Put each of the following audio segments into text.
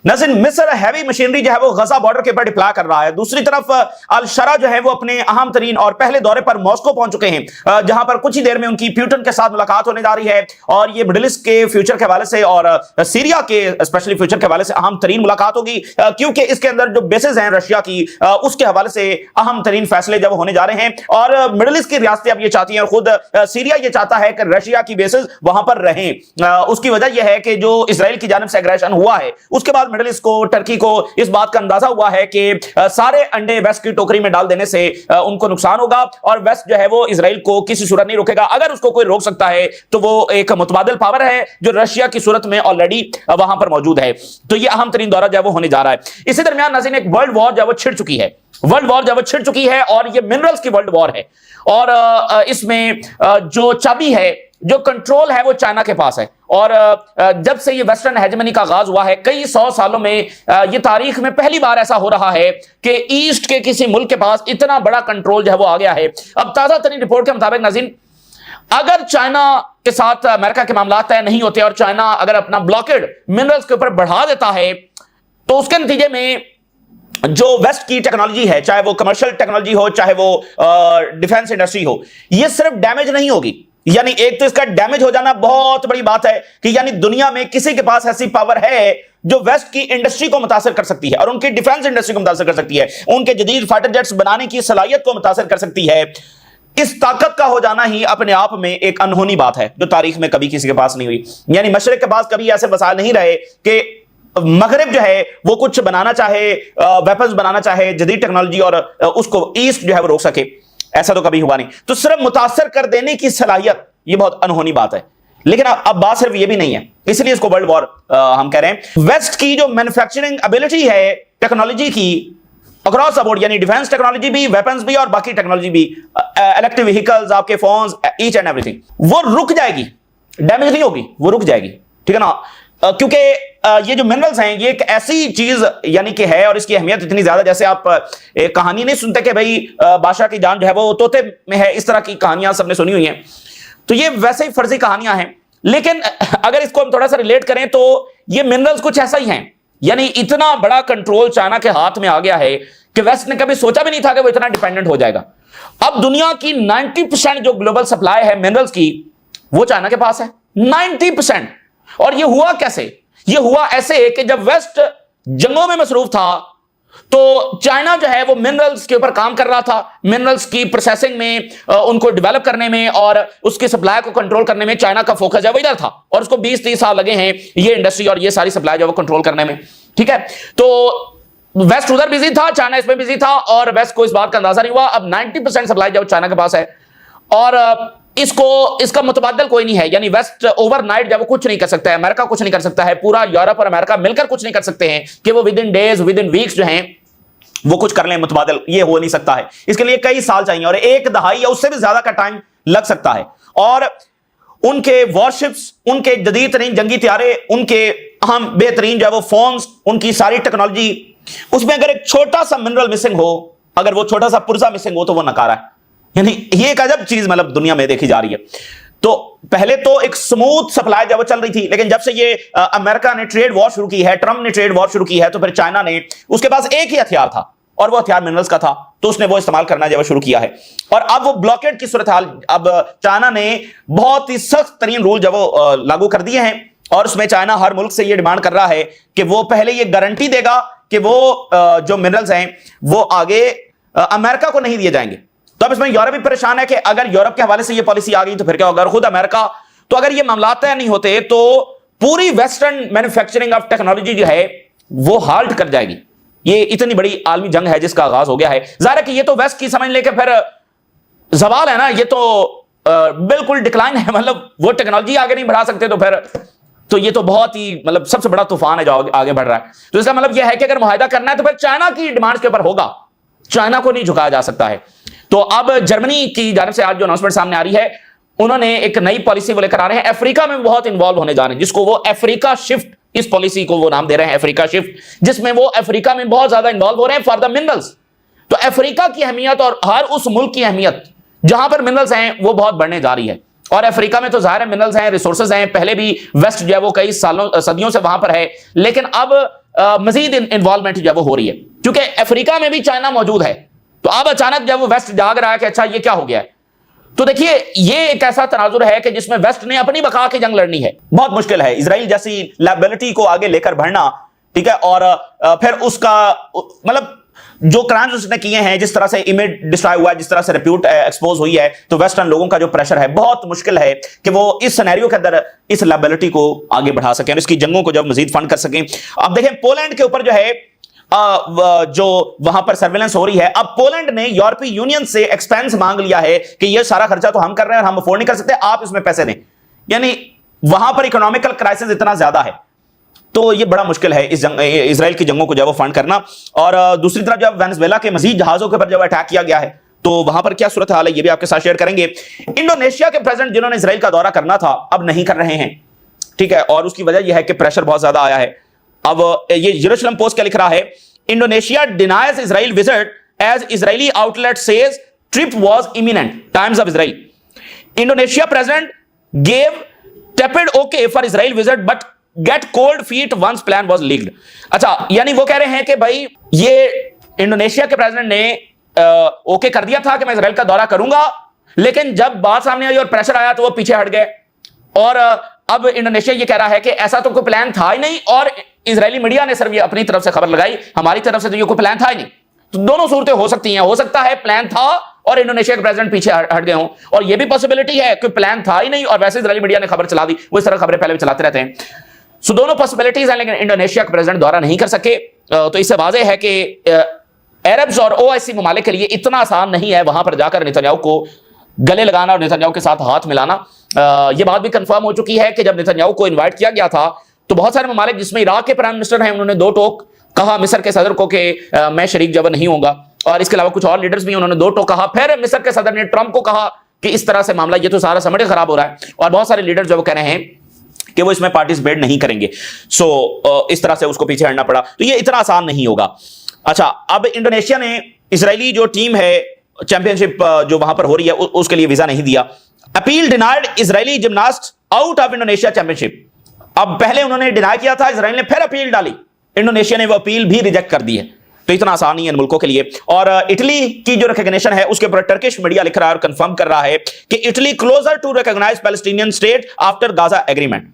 नाज़रीन, मिस्र heavy machinery जो है वो गजा बॉर्डर के ऊपर डिप्लॉय कर रहा है। दूसरी तरफ अल शरा जो है वो अपने अहम तरीन और पहले दौरे पर मॉस्को पहुंच चुके हैं, जहां पर कुछ ही देर में उनकी पुतिन के साथ मुलाकात होने जा रही है। और ये मिडिल ईस्ट के फ्यूचर के हवाले से और सीरिया के स्पेशली फ्यूचर के हवाले से अहम तरीन मुलाकात होगी, क्योंकि इसके अंदर जो बेसेस हैं रशिया की, उसके हवाले से अहम तरीन फैसले जब होने जा रहे हैं। और मिडिल ईस्ट की रियासतें अब ये चाहती हैं और खुद सीरिया ये चाहता है कि रशिया की बेसेस वहां पर रहें। उसकी वजह यह है कि जो इसराइल की जानिब से एग्रेशन हुआ है, उसके बाद मिडिल ईस्ट को, टर्की को इस बात का अंदाजा हुआ है कि सारे अंडे वेस्ट की टोकरी में डाल देने से उनको नुकसान होगा और वेस्ट जो है वो इसराइल को किसी सूरत नहीं रोकेगा। अगर उसको कोई रोक सकता है तो वो एक मुतबादिल पावर है जो रशिया की सूरत में ऑलरेडी वहां पर मौजूद है। तो ये अहम तरीन दौरा जो है वो होने जा रहा है। इसी दरमियान नाज़रीन, एक वर्ल्ड वॉर जो है वो छिड़ चुकी है। वर्ल्ड वॉर जब छिड़ चुकी है और ये मिनरल्स की वर्ल्ड वॉर है। और इसमें जो चाबी है, जो कंट्रोल है, वो चाइना के पास है। और जब से ये वेस्टर्न हेजेमनी का आगाज हुआ है, कई 100 सालों में ये तारीख में पहली बार ऐसा हो रहा है कि ईस्ट के किसी मुल्क के पास इतना बड़ा कंट्रोल जो है वो आ गया है। अब ताजा तरीन रिपोर्ट के मुताबिक नाज़रीन, अगर चाइना के साथ अमेरिका के मामला तय नहीं होते और चाइना अगर अपना ब्लॉकेड मिनरल्स के ऊपर बढ़ा देता है, तो उसके नतीजे में जो वेस्ट की टेक्नोलॉजी है, चाहे वो कमर्शियल टेक्नोलॉजी हो, चाहे वो डिफेंस इंडस्ट्री हो, ये सिर्फ डैमेज नहीं होगी। यानी एक तो इसका डैमेज हो जाना बहुत बड़ी बात है कि यानी दुनिया में किसी के पास ऐसी पावर है जो वेस्ट की इंडस्ट्री को मुतासर कर सकती है और उनकी डिफेंस इंडस्ट्री को मुतासर कर सकती है, उनके जदीद फाइटर जेट्स बनाने की सलाहियत को मुतासर कर सकती है। इस ताकत का हो जाना ही अपने आप में एक अनहोनी बात है जो तारीख में कभी किसी के पास नहीं हुई। यानी मशरिक के पास कभी ऐसे वसाइल नहीं रहे कि मगरिब जो है वो कुछ बनाना चाहे, वेपन्स बनाना चाहे, जदीद टेक्नोलॉजी, और उसको ईस्ट जो है वो रोक सके। ऐसा तो कभी हुआ नहीं। तो सिर्फ मुतासर कर देने की सलाहियत, ये बहुत अनहोनी बात है। लेकिन अब बात सिर्फ ये भी नहीं है, इसलिए इसको वर्ल्ड वॉर हम कह रहे हैं। वेस्ट की जो मैन्युफैक्चरिंग एबिलिटी है टेक्नोलॉजी की अक्रॉस द बोर्ड, यानी डिफेंस टेक्नोलॉजी भी, वेपन्स भी और बाकी टेक्नोलॉजी भी, इलेक्ट्रिक व्हीकल्स, आपके फोन्स, ईच एंड एवरीथिंग, वो रुक जाएगी, डैमेज नहीं होगी, वो रुक जाएगी। ठीक है ना? क्योंकि ये जो मिनरल्स हैं ये एक ऐसी चीज यानी कि है और इसकी अहमियत इतनी ज्यादा, जैसे आप एक कहानी नहीं सुनते कि भाई बादशाह की जान जो है वो तोते में है, इस तरह की कहानियां सबने सुनी हुई हैं। तो ये वैसे ही फर्जी कहानियां हैं, लेकिन अगर इसको हम थोड़ा सा रिलेट करें तो ये मिनरल्स कुछ ऐसा ही हैं। यानी इतना बड़ा कंट्रोल चाइना के हाथ में आ गया है कि वेस्ट ने कभी सोचा भी नहीं था कि वो इतना डिपेंडेंट हो जाएगा। अब दुनिया की 90% जो ग्लोबल सप्लाई है मिनरल्स की, वो चाइना के पास है, 90%। और ये हुआ कैसे? ये हुआ ऐसे कि जब वेस्ट जंगों में मसरूफ था तो चाइना जो है वो मिनरल्स के ऊपर काम कर रहा था, मिनरल्स की प्रोसेसिंग में, उनको डेवलप करने में और उसकी सप्लाई को कंट्रोल करने में चाइना का फोकस है वो इधर था। और उसको 20-30 साल लगे हैं ये इंडस्ट्री और ये सारी सप्लाई जो है वो कंट्रोल करने में। ठीक है, तो वेस्ट उधर बिजी था, चाइना इसमें बिजी था और वेस्ट को इस बात का अंदाजा नहीं हुआ। अब 90% सप्लाई जो चाइना के पास है और इसका मुतबादल कोई नहीं है। यानी वेस्ट ओवरनाइट जब वो कुछ नहीं कर सकता है, अमेरिका कुछ नहीं कर सकता है, पूरा यूरोप और अमेरिका मिलकर कुछ नहीं कर सकते हैं कि वो with in days, with in weeks जो हैं वो कुछ कर लें मुतबादल, ये हो नहीं सकता है। इसके लिए कई साल चाहिए और 1 दहाई या उससे भी ज्यादा का टाइम लग सकता है। और उनके वॉरशिप्स, उनके जदीद तरीन जंगी त्यारे, उनके अहम बेहतरीन जो है वो फोन्स, उनकी सारी टेक्नोलॉजी, उसमें अगर एक छोटा सा मिनरल मिसिंग हो, अगर वो छोटा सा पुर्जा मिसिंग हो तो वो नकारा है। यानी ये एक अजब चीज मतलब दुनिया में देखी जा रही है। तो पहले तो एक स्मूथ सप्लाई जब चल रही थी, लेकिन जब से ये अमेरिका ने ट्रेड वॉर शुरू की है, ट्रंप ने ट्रेड वॉर शुरू की है, तो फिर चाइना ने, उसके पास एक ही हथियार था और वो हथियार मिनरल्स का था, तो उसने वो इस्तेमाल करना जब शुरू किया है। और अब वो ब्लॉकेड की सूरत हाल, अब चाइना ने बहुत ही सख्त तरीन रूल जब वो लागू कर दिए हैं और उसमें चाइना हर मुल्क से ये डिमांड कर रहा है कि वो पहले ये गारंटी देगा कि वो जो मिनरल्स हैं वो आगे अमेरिका को नहीं दिए जाएंगे। तो अब इसमें यूरोप भी परेशान है कि अगर यूरोप के हवाले से ये पॉलिसी आ गई तो फिर क्या होगा। खुद अमेरिका, तो अगर ये मामला तय नहीं होते तो पूरी वेस्टर्न मैन्युफैक्चरिंग ऑफ टेक्नोलॉजी जो है वो हाल्ट कर जाएगी। ये इतनी बड़ी आलमी जंग है जिसका आगाज हो गया है। जाहिर है कि ये तो वेस्ट की समझ लेके फिर सवाल है ना, ये तो बिल्कुल डिक्लाइन है, मतलब वो टेक्नोलॉजी आगे नहीं बढ़ा सकते तो फिर तो ये तो बहुत ही मतलब सबसे बड़ा तूफान है जो आगे बढ़ रहा है। तो इसका मतलब यह है कि अगर मुआहिदा करना है तो फिर चाइना की डिमांड्स के ऊपर होगा, चाइना को नहीं झुकाया जा सकता है। तो अब जर्मनी की जानिब से आज जो अनाउंसमेंट सामने आ रही है, उन्होंने एक नई पॉलिसी वो लेकर आ रहे हैं, अफ्रीका में बहुत इन्वॉल्व होने जा रहे हैं, जिसको वो अफ्रीका शिफ्ट, इस पॉलिसी को वो नाम दे रहे हैं अफ्रीका शिफ्ट, जिसमें वो अफ्रीका में बहुत ज्यादा इन्वॉल्व हो रहे हैं फॉर द मिनरल्स। तो अफ्रीका की अहमियत और हर उस मुल्क की अहमियत जहां पर मिनरल्स हैं वो बहुत बढ़ने जा रही है। और अफ्रीका में तो जाहिर है मिनरल्स हैं, रिसोर्सेज हैं, पहले भी वेस्ट जो है वो कई सालों सदियों से वहां पर है, लेकिन अब मजीद इन्वॉल्वमेंट जो है वो हो रही है, क्योंकि अफ्रीका में भी चाइना मौजूद है। तो अब अचानक जब वो वेस्ट जाग रहा है कि अच्छा ये क्या हो गया है, तो देखिए ये एक ऐसा तनाजुर है कि जिसमें वेस्ट ने अपनी बका की जंग लड़नी है। बहुत मुश्किल है इजराइल जैसी लायबिलिटी को आगे लेकर बढ़ना, ठीक है, और फिर उसका मतलब जो क्राइम्स उसने किए हैं, जिस तरह से इमेज डिस्ट्रॉय हुआ है, जिस तरह से रिप्यूट एक्सपोज हुई है, तो वेस्टर्न लोगों का जो प्रेशर है, बहुत मुश्किल है कि वो इस सिनेरियो के अंदर इस लायबिलिटी को आगे बढ़ा सकें और इसकी जंगों को जब मजीद फंड कर सकें। अब देखें पोलैंड के ऊपर जो है जो वहां पर सर्वेलेंस हो रही है, अब पोलैंड ने यूरोपीय यूनियन से एक्सपेंस मांग लिया है कि ये सारा खर्चा तो हम कर रहे हैं और हम अफोर्ड नहीं कर सकते, आप इसमें पैसे दें। यानी वहां पर इकोनॉमिकल क्राइसिस इतना ज्यादा है, तो ये बड़ा मुश्किल है इजराइल की जंगों को जब वो फंड करना। और दूसरी तरफ जब वेनेजुएला के मजीद जहाजों के ऊपर जब अटैक किया गया है, तो वहां पर क्या सूरत हाल है ये भी आपके साथ शेयर करेंगे। इंडोनेशिया के प्रेसिडेंट जिन्होंने इजराइल का दौरा करना था अब नहीं कर रहे हैं, ठीक है, और उसकी वजह यह है कि प्रेशर बहुत ज्यादा आया है। अब ये जेरूसलम पोस्ट क्या लिख रहा है, Indonesia denies Israel visit as Israeli outlet says trip was imminent, Times of Israel. Indonesia president gave tepid okay for Israel visit but get cold feet once plan was leaked. अच्छा, यानी वो कह रहे हैं कि भाई ये इंडोनेशिया के प्रेसिडेंट ने ओके कर दिया था कि मैं इजराइल का दौरा करूंगा, लेकिन जब बात सामने आई और प्रेशर आया तो वो पीछे हट गए। और अब इंडोनेशिया ये कह रहा है कि ऐसा तो कोई प्लान था ही नहीं, और इजरायली मीडिया ने सिर्फ ये अपनी तरफ से खबर लगाई, हमारी तरफ से तो ये कोई प्लान था ही नहीं। तो दोनों सूरतें हो सकती हैं, हो सकता है प्लान था और इंडोनेशिया के प्रेसिडेंट पीछे हट गए हों, और ये भी पॉसिबिलिटी है कि प्लान था ही नहीं और वैसे इजरायली मीडिया ने खबर चला दी। वो इस तरह खबरें पहले भी चलाते रहते हैं। सो दोनों पॉसिबिलिटीज हैं, लेकिन इंडोनेशिया के प्रेसिडेंट दौरा नहीं कर सके। तो इससे वाज़ेह है कि अरब्स और ओआईसी ममालिक के लिए इतना आसान नहीं है वहां पर जाकर नेतन्याहू को गले लगाना और नेतन्याहू के साथ हाथ मिलाना। यह बात भी कंफर्म हो चुकी है कि जब नेतन्याहू को इन्वाइट किया गया था तो बहुत सारे ममालिक जिसमें इराक के प्राइम मिनिस्टर हैं उन्होंने दो टोक कहा मिस्र के सदर को कि मैं शरीक जब नहीं होगा, और इसके अलावा कुछ और लीडर्स भी उन्होंने दो टोक कहा। फिर मिस्र के सदर ने ट्रंप को कहा कि इस तरह से मामला ये तो सारा समझ खराब हो रहा है, और बहुत सारे लीडर जो कह रहे हैं कि वो इसमें पार्टिसिपेट नहीं करेंगे। सो इस तरह से उसको पीछे हटना पड़ा, तो ये इतना आसान नहीं होगा। अच्छा, अब इंडोनेशिया ने इजरायली जो टीम है चैंपियनशिप जो वहां पर हो रही है उसके लिए वीजा नहीं दिया। Appeal denied Israeli gymnast out of Indonesia championship. अब पहले उन्होंने डिनाई किया था, इजराइल ने फिर अपील डाली, इंडोनेशिया ने वो अपील भी रिजेक्ट कर दी है। तो इतना आसान नहीं है इन मुल्कों के लिए। और इटली की जो रिकॉग्निशन है उसके ऊपर टर्किश मीडिया लिख रहा है और कंफर्म कर रहा है कि Italy closer to recognise Palestinian state after Gaza agreement.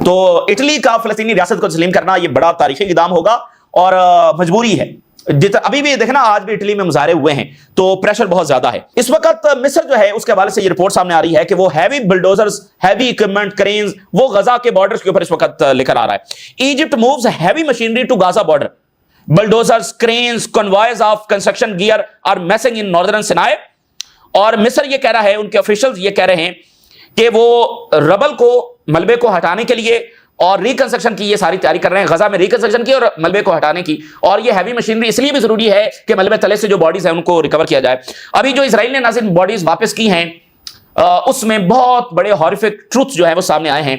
तो इटली का फलस्तीनी रियासत को तस्लीम करना यह बड़ा तारीखी इक़दाम होगा और मजबूरी है। अभी भी देखना, आज भी इटली में मुजाहरे हुए हैं, तो प्रेशर बहुत ज्यादा है। इस वक्त मिस्र जो है उसके हवाले से ये रिपोर्ट सामने आ रही है कि वो heavy bulldozers, heavy equipment, cranes वो गजा के बॉर्डर्स के ऊपर इस वक्त लेकर आ रहा है। Egypt moves heavy machinery to Gaza border, bulldozers, cranes, convoys of construction gear are massing in northern Sinai. और मिस्र ये कह रहा है, उनके ऑफिशियल्स ये कह रहे हैं कि वो रबल को, मलबे को हटाने के लिए और रिकंस्ट्रक्शन की ये सारी तैयारी कर रहे हैं, गजा में रिकंस्ट्रक्शन की और मलबे को हटाने की। और ये हैवी मशीनरी इसलिए भी जरूरी है कि मलबे तले से जो बॉडीज हैं उनको रिकवर किया जाए। अभी जो इजराइल ने नाज़िर बॉडीज वापस की हैं उसमें बहुत बड़े हॉरिफिक ट्रुथ जो है वो सामने आए हैं।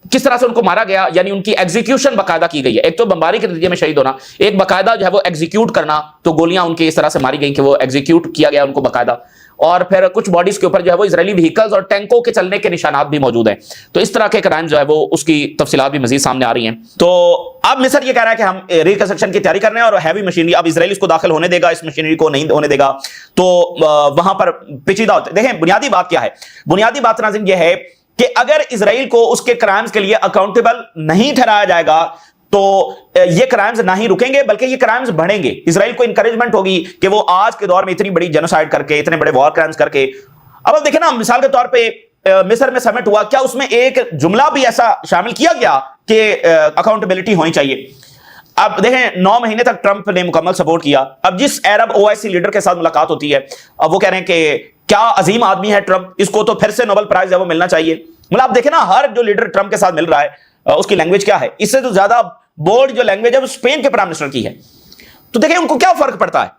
किस तरह से उनको मारा गया, यानी उनकी एग्जीक्यूशन बाकायदा की गई है। एक तो बमबारी के नतीजे में शहीद होना, एक बाकायदा जो है वो एग्जीक्यूट करना, तो गोलियां उनकी इस तरह से मारी गई कि वो एग्जीक्यूट किया गया उनको बाकायदा। और फिर कुछ बॉडीज के ऊपर जो है वो इजरायली व्हीकल्स और टैंकों के चलने के निशानात भी मौजूद हैं। तो इस तरह के क्राइम जो है वो उसकी तफसीलात भी मजीद सामने आ रही हैं। तो अब मिस्र ये कह रहा है कि हम रिकंस्ट्रक्शन की तैयारी कर रहे हैं और हैवी मशीनरी, अब इजराइल इसको दाखिल होने देगा, इस मशीनरी को नहीं होने देगा, तो वहां पर पेचीदा होते। देखें बुनियादी बात क्या है, बुनियादी बात नाज़रीन ये है कि अगर इजराइल को उसके क्राइम्स के लिए अकाउंटेबल नहीं ठहराया जाएगा तो ये क्राइम्स ना ही रुकेंगे बल्कि ये क्राइम्स बढ़ेंगे। इजराइल को इंकरेजमेंट होगी कि वो आज के दौर में इतनी बड़ी जेनोसाइड करके, इतने बड़े वॉर क्राइम्स करके। अब देखिए ना, मिसाल के तौर पे मिस्र में समिट हुआ, क्या उसमें एक जुमला भी ऐसा शामिल किया गया कि अकाउंटेबिलिटी होनी चाहिए? अब देखें 9 महीने तक ट्रंप ने मुकम्मल सपोर्ट किया। अब जिस अरब ओआईसी लीडर के साथ मुलाकात होती है, अब वो कह रहे हैं कि क्या अजीम आदमी है ट्रंप, इसको तो फिर से नोबेल प्राइज है वो मिलना चाहिए। मतलब आप देखें ना, हर जो लीडर ट्रंप के साथ मिल रहा है उसकी लैंग्वेज क्या है, इससे तो ज्यादा बोल्ड जो लैंग्वेज है वो स्पेन के प्राइम मिनिस्टर की है। तो देखिए उनको क्या फर्क पड़ता है,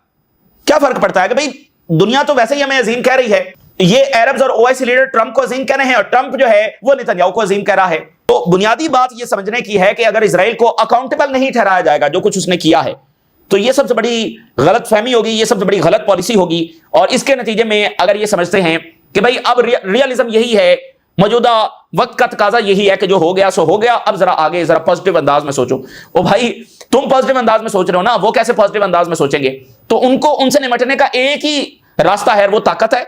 क्या फर्क पड़ता है कि भाई दुनिया तो वैसे ही हमें अजीम कह रही है, ये अरब्स और ओआईसी लीडर ट्रंप को अजीम कह रहे हैं और ट्रंप जो है वो नेतन्याहू को अजीम कह रहा है। तो बुनियादी बात ये समझने की है कि अगर इजराइल को अकाउंटेबल नहीं ठहराया जाएगा जो कुछ उसने किया है, तो ये सबसे बड़ी गलत फहमी होगी, ये सबसे बड़ी गलत पॉलिसी होगी। और इसके नतीजे में अगर ये समझते हैं कि भाई अब रियलिज्म यही है मौजूदा वक्त का तकाजा यही है कि जो हो गया सो हो गया, अब जरा आगे जरा पॉजिटिव अंदाज में सोचो। ओ भाई, तुम पॉजिटिव अंदाज में सोच रहे हो ना, वो कैसे पॉजिटिव अंदाज में सोचेंगे? तो उनको उनसे निपटने का एक ही रास्ता है, वो ताकत है।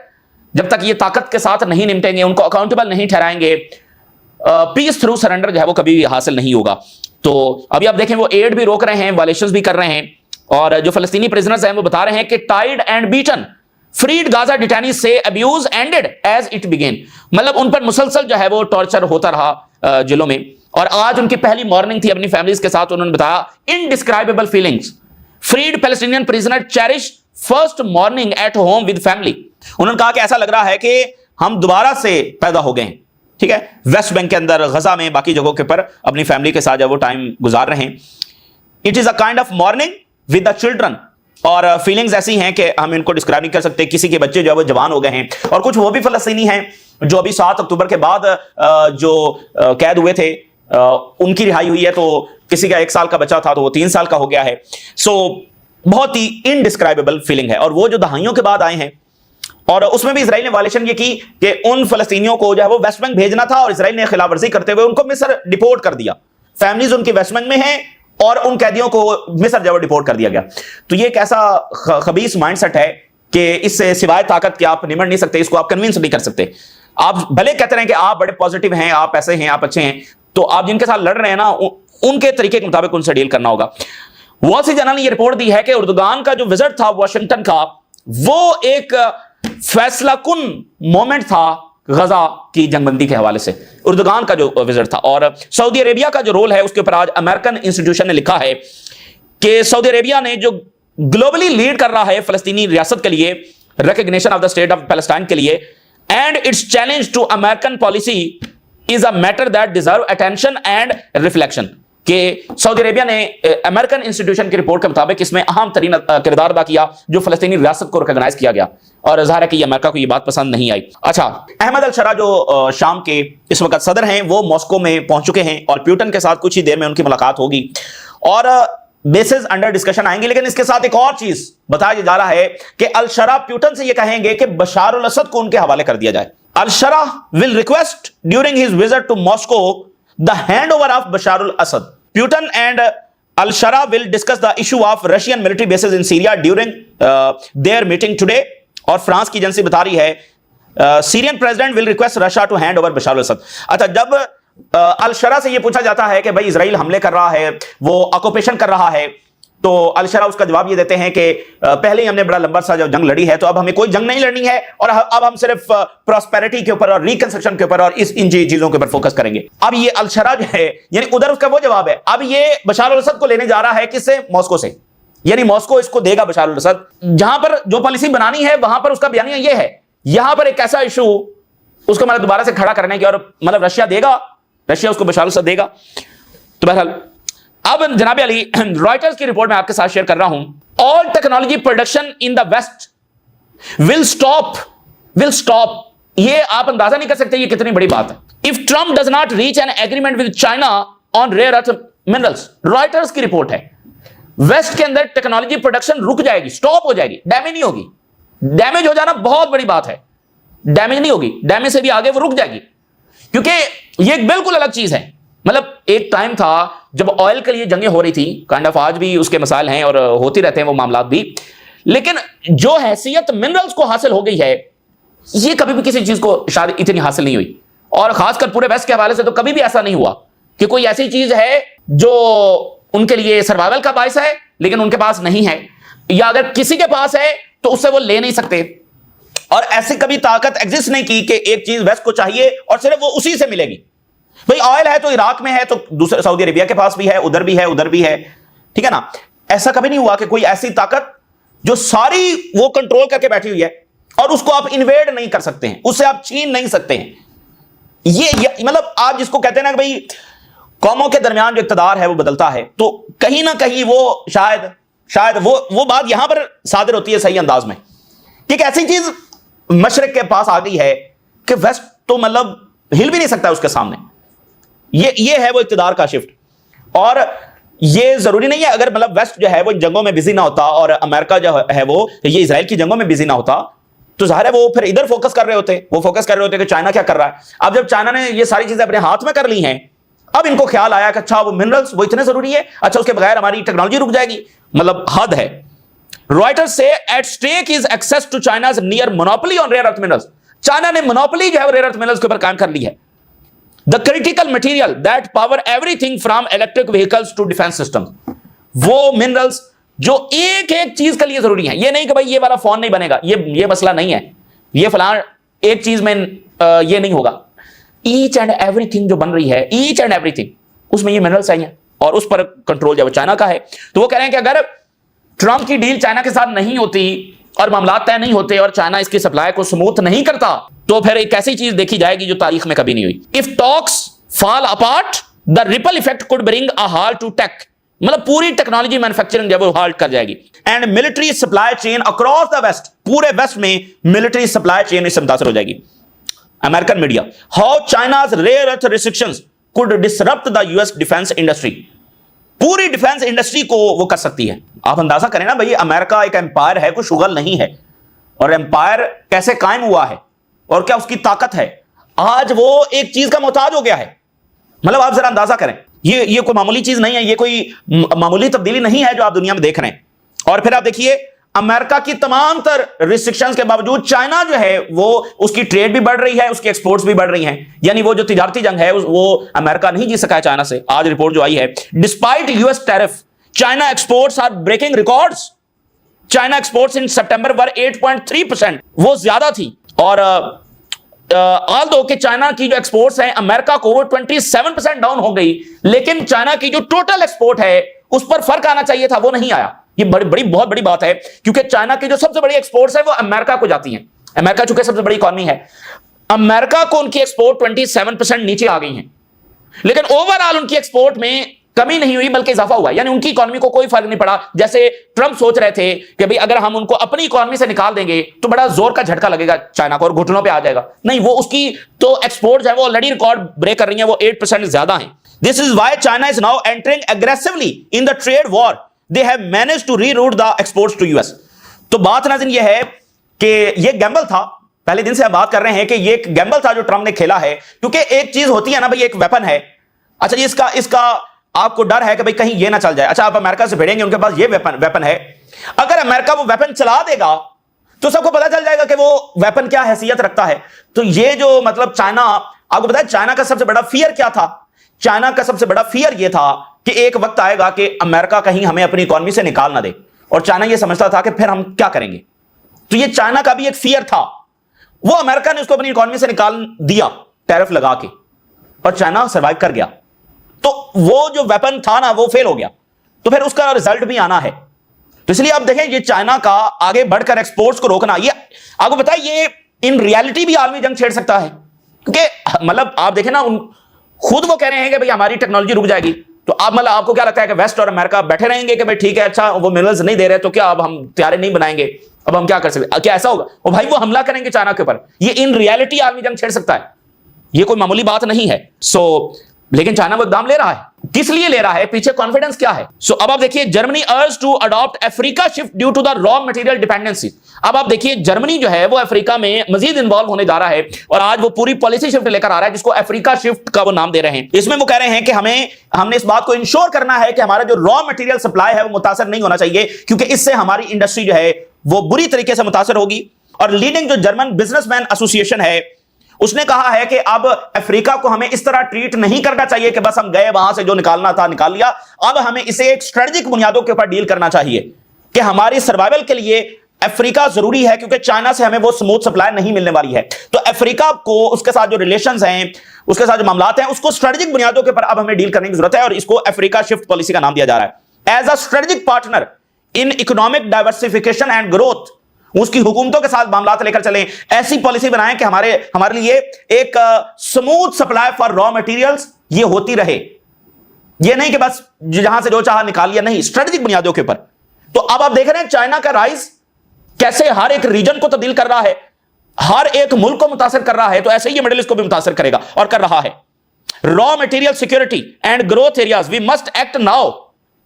जब तक ये ताकत के साथ नहीं निपटेंगे, उनको अकाउंटेबल नहीं ठहराएंगे, पीस थ्रू सरेंडर जो है वो कभी भी हासिल नहीं होगा। तो अभी आप देखें, वो एड भी रोक रहे हैं, वायलेशंस भी कर रहे हैं, और जो फलस्तीनी प्रिजनर्स हैं वो बता रहे हैं कि tied and beaten freed Gaza detainees से abuse ended as it began. मतलब उन पर मुसलसल जो है वो टॉर्चर होता रहा जेलों में, और आज उनकी पहली मॉर्निंग थी अपनी फैमिलीज के साथ। उन्होंने बताया, indescribable feelings, freed Palestinian prisoner cherish first morning at home with family. उन्होंने कहा कि ऐसा लग रहा है कि हम दोबारा से पैदा हो गए हैं, ठीक है, वेस्ट बैंक के अंदर, गजा में, बाकी जगहों के ऊपर अपनी फैमिली के साथ जब वो टाइम गुजार रहे हैं। It is a kind of morning with the children, और फीलिंग्स ऐसी हैं कि हम इनको डिस्क्राइब नहीं कर सकते। किसी के बच्चे जो है वो जवान हो गए हैं, और कुछ वो भी फलस्तीनी हैं जो अभी 7 अक्टूबर के बाद जो कैद हुए थे, उनकी रिहाई हुई है। तो किसी का 1 साल का बच्चा था तो वो 3 साल का हो गया है। सो बहुत ही इनडिस्क्राइबेबल फीलिंग है। और वो जो दहाइयों के बाद आए हैं, और उसमें भी इजराइल ने वायलेशन ये की कि उन फलस्तीनियों को जो है वो वेस्ट बैंक भेजना था, और इजराइल ने खिलाफवर्जी करते हुए उनको मिस्र डिपोर्ट कर दिया। फैमिलीज उनकी वेस्ट बैंक में हैं, और उन कैदियों को मिस्र जब डिपोर्ट कर दिया गया। तो ये एक ऐसा खबीस माइंडसेट है कि इससे सिवाय ताकत के आप निमट नहीं सकते, इसको आप कन्विंस नहीं कर सकते। आप भले कहते रहे कि आप बड़े पॉजिटिव हैं, आप ऐसे हैं, आप अच्छे हैं, तो आप जिनके साथ लड़ रहे हैं ना, उनके तरीके के मुताबिक उनसे डील करना होगा। वॉल स्ट्रीट जर्नल ने यह रिपोर्ट दी है कि उर्दुगान का जो विजिट था वाशिंगटन का, वो एक फैसला कुन मोमेंट था गजा की जंगबंदी के हवाले से, उर्दुगान का जो विजिट था। और सऊदी अरेबिया का जो रोल है उसके ऊपर आज अमेरिकन इंस्टीट्यूशन ने लिखा है कि सऊदी अरेबिया ने जो ग्लोबली लीड कर रहा है फलस्तीनी रियासत के लिए, recognition of the state of Palestine के लिए, and its challenge to American policy is a matter that deserve attention and reflection. कि सऊदी अरेबिया ने अमेरिकन इंस्टीट्यूशन की रिपोर्ट के मुताबिक इसमें अहम तरीन किरदार अदा किया जो फलस्तीनी रियासत को रिकॉग्नाइज किया गया, और जाहिर है कि अमेरिका को यह बात पसंद नहीं आई। अच्छा, अहमद अल शरा जो शाम के इस वक्त सदर हैं, वो मॉस्को में पहुंच चुके हैं, और प्यूटन के साथ कुछ ही देर में उनकी मुलाकात होगी, और बेसिस अंडर डिस्कशन आएंगे। लेकिन इसके साथ एक और चीज बताया जा रहा है कि अल शरा प्यूटन से यह कहेंगे कि बशार अल असद को उनके हवाले कर दिया जाए। Al Sharaa will request during his visit to Moscow the handover of Bashar al Assad. Putin and Al-Shara will discuss the issue of Russian military bases in Syria during their meeting today। और France की agency बता रही है Syrian president will request Russia to hand over Bashar al-Assad. अच्छा, जब अल-शरा से यह पूछा जाता है कि भाई इजराइल हमले कर रहा है, वो ऑक्यूपेशन कर रहा है, तो अल-शरा उसका जवाब ये देते हैं कि पहले ही हमने बड़ा लंबा सा जो जंग लड़ी है, तो अब हमें कोई जंग नहीं लड़नी है, और अब हम सिर्फ प्रॉस्पेरिटी के ऊपर और रिकंस्ट्रक्शन के ऊपर और इन चीजों के ऊपर फोकस करेंगे। अब ये अल-शरा जो है, यानी उधर उसका वो जवाब है, अब ये बशार अल-असद को लेने जा रहा है किससे? मॉस्को से। यानी मॉस्को इसको देगा बशार अल-असद। जहां पर जो पॉलिसी बनानी है वहां पर उसका बयानिया ये है, यहां पर एक ऐसा इशू उसको मतलब दोबारा से खड़ा करने की, और मतलब रशिया देगा, रशिया उसको बशार अल-असद देगा। तो बहरहाल अब जनाब अली, रॉयटर्स की रिपोर्ट में आपके साथ शेयर कर रहा हूं, all technology production in the west will stop. ये आप अंदाजा नहीं कर सकते ये कितनी बड़ी बात है। If Trump does not reach an agreement with China on rare earth minerals, Reuters की रिपोर्ट है, वेस्ट के अंदर टेक्नोलॉजी प्रोडक्शन रुक जाएगी, स्टॉप हो जाएगी, डैमेज नहीं होगी। डैमेज हो जाना बहुत बड़ी बात है, डैमेज नहीं होगी, डैमेज से भी आगे वो रुक जाएगी, क्योंकि ये एक बिल्कुल अलग चीज है। मतलब एक टाइम था जब ऑयल के लिए जंगें हो रही थी, काइंड ऑफ आज भी उसके मसाइल हैं और होती रहते हैं वो मामलात भी, लेकिन जो हैसियत मिनरल्स को हासिल हो गई है, ये कभी भी किसी चीज को शायद इतनी हासिल नहीं हुई, और खासकर पूरे वेस्ट के हवाले से तो कभी भी ऐसा नहीं हुआ कि कोई ऐसी चीज है जो उनके लिए सर्वाइवल का बायस है लेकिन उनके पास नहीं है, या अगर किसी के पास है तो उससे वो ले नहीं सकते। और ऐसी कभी ताकत एग्जिस्ट नहीं की कि एक चीज वेस्ट को चाहिए और सिर्फ वो उसी से मिलेगी। भाई ऑयल है तो इराक में है, तो दूसरे सऊदी अरेबिया के पास भी है, उधर भी है, उधर भी है, ठीक है ना। ऐसा कभी नहीं हुआ कि कोई ऐसी ताकत जो सारी वो कंट्रोल करके बैठी हुई है और उसको आप इन्वेड नहीं कर सकते हैं, उससे आप छीन नहीं सकते हैं। ये मतलब आप जिसको कहते हैं ना कि भाई कौमों के दरमियान जो इक़्तिदार है वो बदलता है, तो कहीं ना कहीं वो शायद वो बात यहां पर सादिर होती है सही अंदाज में कि एक ऐसी चीज मशरिक के पास आ गई है कि वेस्ट तो मतलब हिल भी नहीं सकता उसके सामने। ये है वो इक़्तिदार का शिफ्ट। और ये जरूरी नहीं है अगर मतलब वेस्ट जो है वो जंगों में बिजी ना होता और अमेरिका जो है वो ये इजराइल की जंगों में बिजी ना होता, तो जाहिर है वो फिर इधर फोकस कर रहे होते, वो फोकस कर रहे होते कि चाइना क्या कर रहा है। अब जब चाइना ने ये सारी चीजें अपने हाथ में कर ली हैं, अब इनको ख्याल आया कि अच्छा वो मिनरल्स वो इतने जरूरी है, अच्छा उसके बगैर हमारी टेक्नोलॉजी रुक जाएगी, मतलब हद है। रॉयटर्स से at stake is access to China's near monopoly on rare earth minerals. China ने मोनोपोली जो है रेयर अर्थ मिनरल्स के ऊपर कायम कर ली है। The critical material that power everything from electric vehicles to defence system, वो मिनरल्स जो एक एक चीज के लिए जरूरी है। ये नहीं कि भाई ये वाला फोन नहीं बनेगा, ये मसला नहीं है, ये फलां एक चीज में ये नहीं होगा। ईच एंड एवरीथिंग जो बन रही है, ईच एंड एवरीथिंग, उसमें ये मिनरल्स चाहिए और उस पर कंट्रोल जो चाइना का है। तो वो कह रहे हैं कि अगर ट्रंप की डील चाइना के साथ नहीं होती और मामला तय नहीं होते और चाइना इसकी सप्लाई को स्मूथ नहीं करता, तो फिर एक ऐसी चीज देखी जाएगी जो तारीख में कभी नहीं हुई। If talks fall apart the ripple effect could bring a halt to tech, मतलब पूरी टेक्नोलॉजी मैन्युफैक्चरिंग जब वो हाल्ट कर जाएगी। And military supply chain across the west, पूरे वेस्ट में मिलिट्री सप्लाई चेन इससे मुतासर हो जाएगी। American media, how China's rare earth restrictions could disrupt the US defence industry, पूरी डिफेंस इंडस्ट्री को वो कर सकती है। आप अंदाजा करें ना भाई, अमेरिका एक एम्पायर है, कोई शुगल नहीं है, और एम्पायर कैसे कायम हुआ है और क्या उसकी ताकत है। आज वो एक चीज का मोहताज हो गया है, मतलब आप जरा अंदाजा करें, ये कोई मामूली चीज नहीं है, ये कोई मामूली तब्दीली नहीं है जो आप दुनिया में देख रहे हैं। और फिर आप देखिए अमेरिका की तमाम तर रिस्ट्रिक्शंस के बावजूद चाइना जो है वो उसकी ट्रेड भी बढ़ रही है, उसकी एक्सपोर्ट्स भी बढ़ रही हैं, यानी वो जो तिजारती जंग है वो अमेरिका नहीं जीत सका है चाइना से। आज रिपोर्ट जो आई है, despite US tariff China exports are breaking records. China exports in September were 8.3%, वो ज्यादा थी। और ऑल दो कि चाइना की जो एक्सपोर्ट्स हैं अमेरिका को वो 27% डाउन हो गई, लेकिन चाइना की जो टोटल एक्सपोर्ट है उस पर फर्क आना चाहिए था, वो नहीं आया। ये बहुत बड़ी बात है, क्योंकि चाइना की जो सबसे बड़ी एक्सपोर्ट्स है वो अमेरिका को जाती हैं। अमेरिका चूंकि सबसे बड़ी इकॉनमी है, अमेरिका को उनकी एक्सपोर्ट 27% नीचे आ गई हैं, लेकिन ओवरऑल उनकी एक्सपोर्ट में कमी नहीं हुई बल्कि इजाफा हुआ, यानी उनकी इकॉनमी को कोई फर्क नहीं पड़ा। जैसे ट्रंप सोच रहे थे कि भाई अगर हम उनको अपनी इकॉनमी से निकाल देंगे तो बड़ा जोर का झटका लगेगा चाइना को और घुटनों पे आ जाएगा। नहीं, वो उसकी तो एक्सपोर्ट है वो ऑलरेडी रिकॉर्ड ब्रेक कर रही है, वो 8% ज्यादा है। This is why China is now entering aggressively in the trade war, they have managed to reroute the exports to US. तो बात नाज़रीन ये है कि ये गैम्बल था, पहले दिन से हम बात कर रहे हैं कि ये एक गैम्बल था जो ट्रंप ने खेला है, क्योंकि एक चीज होती है ना भाई, एक वेपन है, अच्छा जी इसका आपको डर है कि भाई कहीं ये ना चल जाए, अच्छा आप अमेरिका से भिड़ेंगे, उनके पास ये वेपन है, अगर अमेरिका वो वेपन चला देगा तो सबको पता चल जाएगा कि वो वेपन क्या हैसियत रखता है। तो ये जो मतलब चाइना, आपको पता है चाइना का सबसे बड़ा फियर क्या था? चाइना का सबसे बड़ा फियर ये था कि एक वक्त आएगा कि अमेरिका कहीं हमें अपनी इकॉनमी से निकाल ना दे, और चाइना ये समझता था कि फिर हम क्या करेंगे। तो ये चाइना का भी एक फियर था, वो अमेरिका ने उसको अपनी इकॉनमी से निकाल दिया टैरिफ लगा के, और चाइना सर्वाइव कर गया। तो वो जो वेपन था ना वो फेल हो गया, तो फिर उसका रिजल्ट भी आना है। तो इसलिए आप देखें ये चाइना का आगे बढ़कर एक्सपोर्ट्स को रोकना, ये आपको पता है ये इन रियलिटी भी आलमी जंग छेड़ सकता है, क्योंकि मतलब आप देखें ना खुद वो कह रहे हैं कि भाई हमारी टेक्नोलॉजी रुक जाएगी। तो आप मतलब आपको क्या लगता है कि वेस्ट और अमेरिका बैठे रहेंगे कि भाई ठीक है अच्छा वो मिनरल्स नहीं दे रहे तो क्या अब हम तैयारी नहीं बनाएंगे, अब हम क्या कर सकते, क्या ऐसा होगा? और भाई वो हमला करेंगे चाइना के ऊपर, ये इन रियलिटी आलमी जंग छेड़ सकता है, ये कोई मामूली बात नहीं है। लेकिन चाइना वो इकदाम ले रहा है, किस लिए ले रहा है, पीछे कॉन्फिडेंस क्या है? अब आप देखिए Germany urge to adopt Africa shift due to the raw material dependency. अब आप देखिए जर्मनी जो है वो अफ्रीका में मजीद इन्वॉल्व होने जा रहा है, और आज वो पूरी पॉलिसी शिफ्ट लेकर आ रहा है जिसको अफ्रीका शिफ्ट का वो नाम दे रहे हैं। इसमें वो कह रहे हैं कि हमने इस बात को इंश्योर करना है कि हमारा जो रॉ मटेरियल सप्लाई है वो मुतासर नहीं होना चाहिए, क्योंकि इससे हमारी इंडस्ट्री जो है वो बुरी तरीके से मुतासर होगी। और लीडिंग जो जर्मन बिजनेसमैन एसोसिएशन है उसने कहा है कि अब अफ्रीका को हमें इस तरह ट्रीट नहीं करना चाहिए कि बस हम गए वहां से जो निकालना था निकाल लिया, अब हमें इसे एक स्ट्रेटेजिक बुनियादों के ऊपर डील करना चाहिए कि हमारी सर्वाइवल के लिए अफ्रीका जरूरी है, क्योंकि चाइना से हमें वो स्मूथ सप्लाई नहीं मिलने वाली है। तो अफ्रीका को उसके साथ जो रिलेशंस हैं, उसके साथ जो मामलात हैं, उसको स्ट्रेटेजिक बुनियादों के ऊपर अब हमें डील करने की जरूरत है, और इसको अफ्रीका शिफ्ट पॉलिसी का नाम दिया जा रहा है। As a strategic partner in economic diversification and growth, उसकी हुकूमतों के साथ मामला लेकर चलें, ऐसी पॉलिसी बनाएं कि हमारे लिए एक smooth supply for raw materials ये होती रहे, ये नहीं कि बस जहां से जो चाहा निकाल लिया, नहीं, स्ट्रेटेजिक बुनियादों के ऊपर। तो अब आप देख रहे हैं चाइना का राइज कैसे हर एक रीजन को तब्दील कर रहा है, हर एक मुल्क को मुतासर कर रहा है, तो ऐसे ही ये मिडिल ईस्ट को भी मुतासर करेगा और कर रहा है। Raw material security and growth areas, we must act now,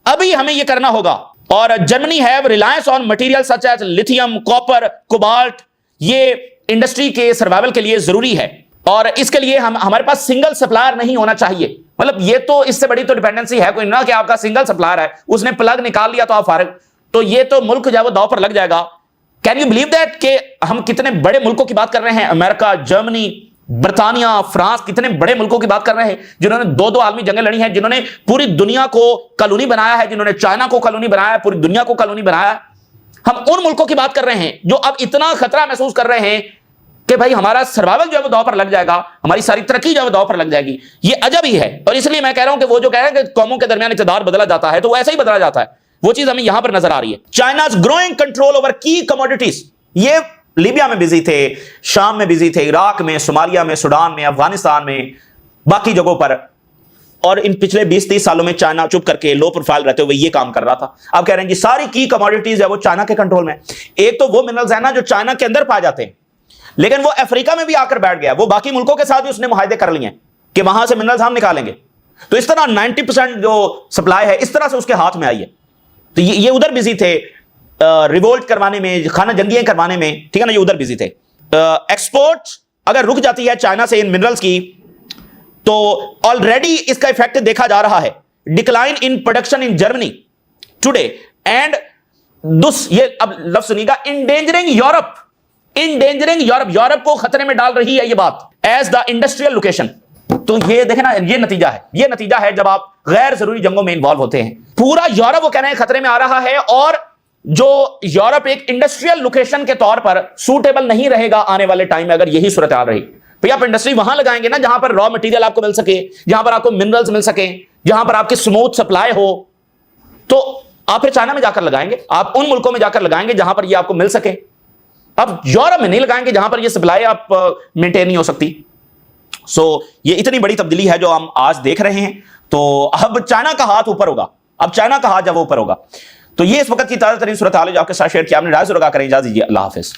अभी हमें यह करना होगा। और Germany have reliance on material such as lithium, copper, cobalt, ये इंडस्ट्री के सर्वाइवल के लिए जरूरी है और इसके लिए हमारे पास सिंगल सप्लायर नहीं होना चाहिए। मतलब ये तो इससे बड़ी तो डिपेंडेंसी है कोई ना कि आपका सिंगल सप्लायर है, उसने प्लग निकाल लिया तो आप फारिग, तो ये तो मुल्क जो है वो दांव पर लग जाएगा। कैन यू बिलीव दैट कि हम कितने बड़े मुल्कों की बात कर रहे हैं, अमेरिका, जर्मनी, ब्रिटानिया, फ्रांस, कितने बड़े मुल्कों की बात कर रहे हैं जिन्होंने दो दो आलमी जंगें लड़ी हैं, जिन्होंने पूरी दुनिया को कॉलोनी बनाया है, जिन्होंने चाइना को कॉलोनी बनाया है, पूरी दुनिया को कॉलोनी बनाया है। हम उन मुल्कों की बात कर रहे हैं जो अब इतना खतरा महसूस कर रहे हैं कि भाई हमारा सर्वाइवल जो है वो दांव पर लग जाएगा, हमारी सारी तरक्की जो है वो दांव पर लग जाएगी। ये अजब ही है और इसलिए मैं कह रहा हूं कि वो जो कह रहे हैं कि कौमों के दरमियान इक़्तिदार बदला जाता है, तो वो ऐसे ही बदला जाता है, वो चीज हमें यहां पर नजर आ रही है। चाइनाज ग्रोइंग कंट्रोल ओवर की कमोडिटीज, ये लीबिया में बिजी थे, शाम में बिजी थे, इराक में, सोमालिया में, सूडान में, अफगानिस्तान में, बाकी जगहों पर, और इन पिछले 20-30 सालों में चाइना चुप करके लो प्रोफाइल रहते हुए ये काम कर रहा था। अब कह रहे हैं जी सारी की कमोडिटीज है वो चाइना के कंट्रोल में। एक तो वो मिनरल्स है ना जो चाइना के अंदर पाए जाते हैं, लेकिन वो अफ्रीका में भी आकर बैठ गया, वो बाकी मुल्कों के साथ भी उसने मुआहदे कर लिए कि वहां से मिनरल्स हम निकालेंगे। तो इस तरह 90% जो सप्लाई है इस तरह से उसके हाथ में आई है। तो ये उधर बिजी थे रिवोल्ट करवाने में, खाना जंगियां करवाने में, ठीक है ना, ये उधर बिजी थे। एक्सपोर्ट अगर रुक जाती है चाइना से इन मिनरल्स की तो ऑलरेडी इसका इफेक्ट देखा जा रहा है। Decline in production in Germany today and दुस, ये अब लफ्ज सुनिएगा, endangering Europe, endangering Europe, Europe को खतरे में डाल रही है ये बात, एज द इंडस्ट्रियल लोकेशन। तो ये देखे ना, ये नतीजा है जब आप गैर जरूरी जंगों में इन्वॉल्व होते हैं। पूरा यूरोप वो कह रहे हैं खतरे में आ रहा है और जो यूरोप एक इंडस्ट्रियल लोकेशन के तौर पर सूटेबल नहीं रहेगा आने वाले टाइम में अगर यही सूरत आ रही। भैया आप इंडस्ट्री वहां लगाएंगे ना जहां पर रॉ मटेरियल आपको मिल सके, जहां पर आपको मिनरल्स मिल सके, जहां पर आपकी स्मूथ सप्लाई हो, तो आप फिर चाइना में जाकर लगाएंगे, आप उन मुल्कों में जाकर लगाएंगे जहां पर ये आपको मिल सके। अब यूरोप में नहीं लगाएंगे जहां पर ये सप्लाई आप मेंटेन नहीं हो सकती। सो ये इतनी बड़ी तब्दीली है जो हम आज देख रहे हैं। तो अब चाइना का हाथ ऊपर होगा, अब चाइना का हाथ जब ऊपर होगा। तो ये इस वक्त की ताजा तरीन सूरत हाल है जो आपके साथ शेयर किया, आपने राय जरूर करें। इजाजत दीजिए, अल्लाह हाफिज।